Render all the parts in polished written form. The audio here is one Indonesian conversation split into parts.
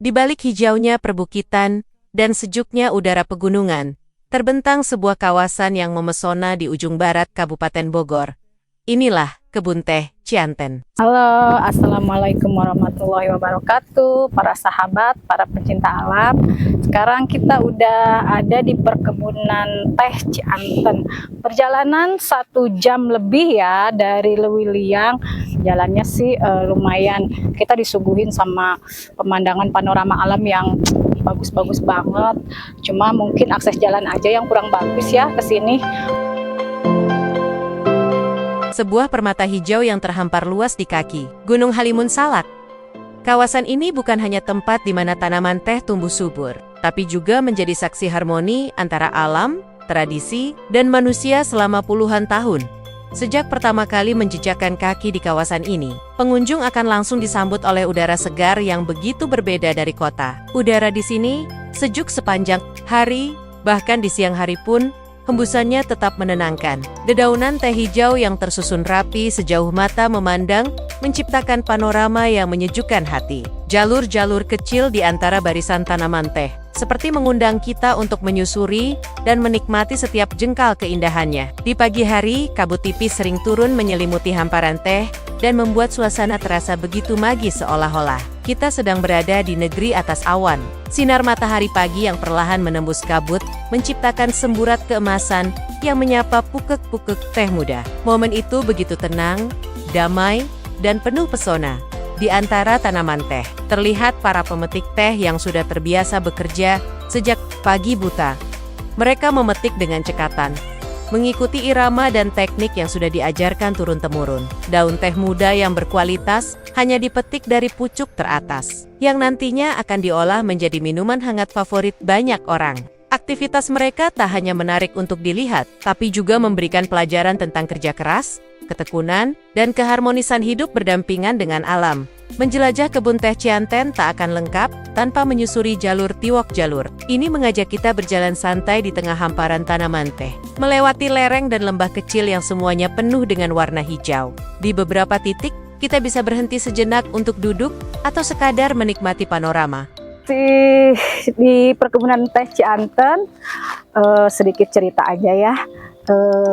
Di balik hijaunya perbukitan dan sejuknya udara pegunungan, terbentang sebuah kawasan yang memesona di ujung barat Kabupaten Bogor. Inilah Kebun Teh Cianten. Halo, Assalamualaikum warahmatullahi wabarakatuh, para sahabat, para pencinta alam. Sekarang kita udah ada di perkebunan Teh Cianten. Perjalanan 1 jam lebih ya dari Lewiliang. Jalannya sih lumayan. Kita disuguhin sama pemandangan panorama alam yang bagus-bagus banget. Cuma mungkin akses jalan aja yang kurang bagus ya ke sini. Sebuah permata hijau yang terhampar luas di kaki Gunung Halimun Salak. Kawasan ini bukan hanya tempat di mana tanaman teh tumbuh subur, tapi juga menjadi saksi harmoni antara alam, tradisi, dan manusia selama puluhan tahun. Sejak pertama kali menjejakkan kaki di kawasan ini, pengunjung akan langsung disambut oleh udara segar yang begitu berbeda dari kota. Udara di sini sejuk sepanjang hari, bahkan di siang hari pun hembusannya tetap menenangkan. Dedaunan teh hijau yang tersusun rapi sejauh mata memandang menciptakan panorama yang menyejukkan hati. Jalur-jalur kecil di antara barisan tanaman teh seperti mengundang kita untuk menyusuri dan menikmati setiap jengkal keindahannya. Di pagi hari, kabut tipis sering turun menyelimuti hamparan teh dan membuat suasana terasa begitu magis seolah-olah kita sedang berada di negeri atas awan. Sinar matahari pagi yang perlahan menembus kabut menciptakan semburat keemasan yang menyapa pukek-pukek teh muda. Momen itu begitu tenang, damai, dan penuh pesona. Di antara tanaman teh, terlihat para pemetik teh yang sudah terbiasa bekerja sejak pagi buta. Mereka memetik dengan cekatan, mengikuti irama dan teknik yang sudah diajarkan turun-temurun. Daun teh muda yang berkualitas hanya dipetik dari pucuk teratas, yang nantinya akan diolah menjadi minuman hangat favorit banyak orang. Aktivitas mereka tak hanya menarik untuk dilihat, tapi juga memberikan pelajaran tentang kerja keras, ketekunan, dan keharmonisan hidup berdampingan dengan alam. Menjelajah kebun teh Cianten tak akan lengkap tanpa menyusuri jalur Tiwok Jalur. Ini mengajak kita berjalan santai di tengah hamparan tanaman teh, melewati lereng dan lembah kecil yang semuanya penuh dengan warna hijau. Di beberapa titik, kita bisa berhenti sejenak untuk duduk atau sekadar menikmati panorama. Di perkebunan Teh Cianten, sedikit cerita aja ya.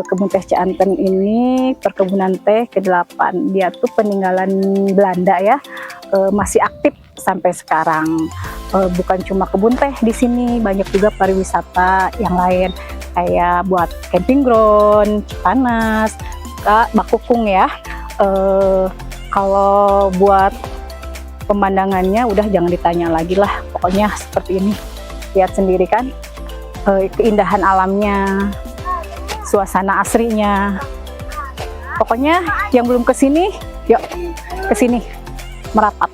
Kebun Teh Cianten ini perkebunan teh ke-8. Dia tuh peninggalan Belanda ya, masih aktif sampai sekarang. Bukan cuma kebun teh di sini, banyak juga pariwisata yang lain kayak buat camping ground, Cipanas, Bakukung ya. Kalau buat pemandangannya udah jangan ditanya lagi lah, pokoknya seperti ini. Lihat sendiri kan keindahan alamnya, suasana asrinya. Pokoknya yang belum kesini, yuk kesini merapat.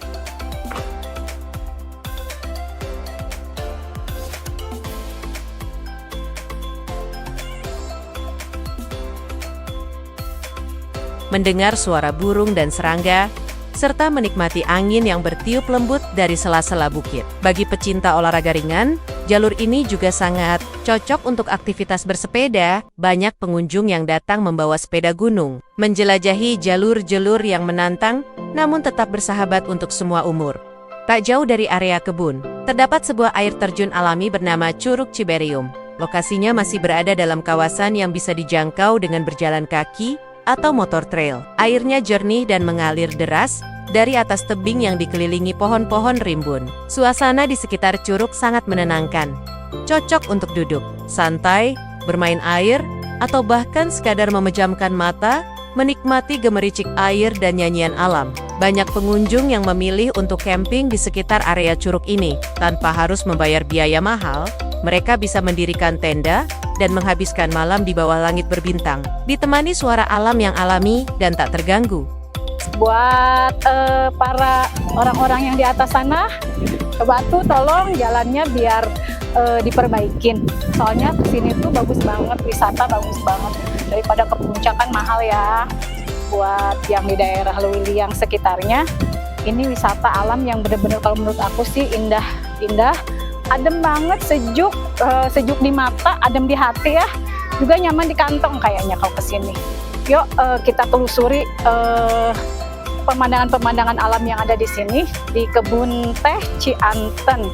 Mendengar suara burung dan serangga, serta menikmati angin yang bertiup lembut dari sela-sela bukit. Bagi pecinta olahraga ringan, jalur ini juga sangat cocok untuk aktivitas bersepeda. Banyak pengunjung yang datang membawa sepeda gunung, menjelajahi jalur-jalur yang menantang, namun tetap bersahabat untuk semua umur. Tak jauh dari area kebun, terdapat sebuah air terjun alami bernama Curug Ciberium. Lokasinya masih berada dalam kawasan yang bisa dijangkau dengan berjalan kaki atau motor trail. Airnya jernih dan mengalir deras dari atas tebing yang dikelilingi pohon-pohon rimbun. Suasana di sekitar curug sangat menenangkan. Cocok untuk duduk, santai, bermain air, atau bahkan sekadar memejamkan mata, menikmati gemericik air dan nyanyian alam. Banyak pengunjung yang memilih untuk camping di sekitar area curug ini. Tanpa harus membayar biaya mahal, mereka bisa mendirikan tenda dan menghabiskan malam di bawah langit berbintang, ditemani suara alam yang alami dan tak terganggu. Buat para orang-orang yang di atas sana, coba tuh tolong jalannya biar diperbaikin. Soalnya kesini tuh bagus banget, wisata bagus banget. Daripada ke puncak kan mahal ya. Buat yang di daerah Lewiliang sekitarnya, ini wisata alam yang bener-bener kalau menurut aku sih indah, adem banget, sejuk di mata, adem di hati ya, juga nyaman di kantong kayaknya kalau kesini. Yuk kita telusuri pemandangan-pemandangan alam yang ada di sini di kebun teh Cianten.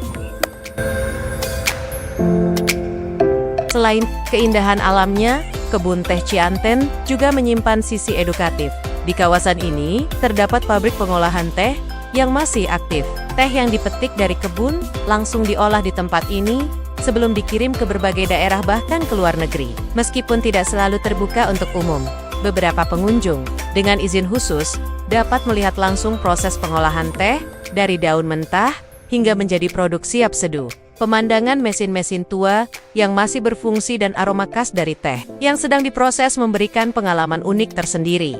Selain keindahan alamnya, kebun teh Cianten juga menyimpan sisi edukatif. Di kawasan ini, terdapat pabrik pengolahan teh yang masih aktif. Teh yang dipetik dari kebun langsung diolah di tempat ini sebelum dikirim ke berbagai daerah bahkan ke luar negeri. Meskipun tidak selalu terbuka untuk umum, beberapa pengunjung dengan izin khusus dapat melihat langsung proses pengolahan teh dari daun mentah hingga menjadi produk siap seduh. Pemandangan mesin-mesin tua yang masih berfungsi dan aroma khas dari teh yang sedang diproses memberikan pengalaman unik tersendiri.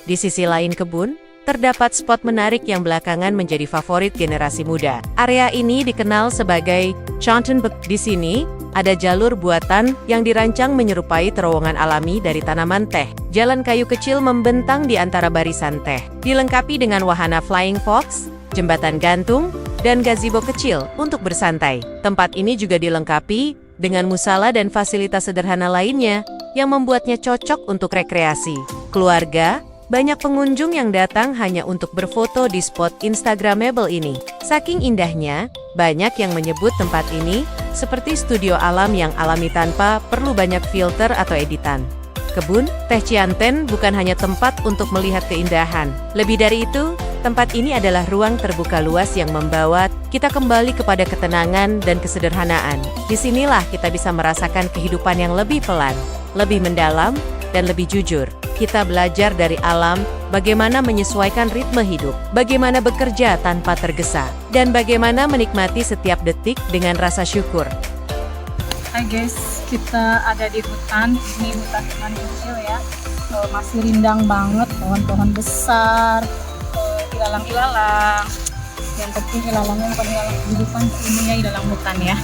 Di sisi lain kebun, terdapat spot menarik yang belakangan menjadi favorit generasi muda. Area ini dikenal sebagai Chantenbek. Di sini, ada jalur buatan yang dirancang menyerupai terowongan alami dari tanaman teh. Jalan kayu kecil membentang di antara barisan teh, dilengkapi dengan wahana flying fox, jembatan gantung, dan gazebo kecil untuk bersantai. Tempat ini juga dilengkapi dengan musala dan fasilitas sederhana lainnya yang membuatnya cocok untuk rekreasi. Keluarga, banyak pengunjung yang datang hanya untuk berfoto di spot Instagramable ini. Saking indahnya, banyak yang menyebut tempat ini seperti studio alam yang alami tanpa perlu banyak filter atau editan. Kebun teh Cianten bukan hanya tempat untuk melihat keindahan. Lebih dari itu, tempat ini adalah ruang terbuka luas yang membawa kita kembali kepada ketenangan dan kesederhanaan. Disinilah kita bisa merasakan kehidupan yang lebih pelan, lebih mendalam, dan lebih jujur. Kita belajar dari alam, bagaimana menyesuaikan ritme hidup, bagaimana bekerja tanpa tergesa, dan bagaimana menikmati setiap detik dengan rasa syukur. Hai guys, kita ada di hutan. Ini hutan kecil ya, masih rindang banget, pohon-pohon besar, ilalang-ilalang. Yang penting ilalangnya bukan ilalang kehidupan, ilmunya ilalang hutan ya.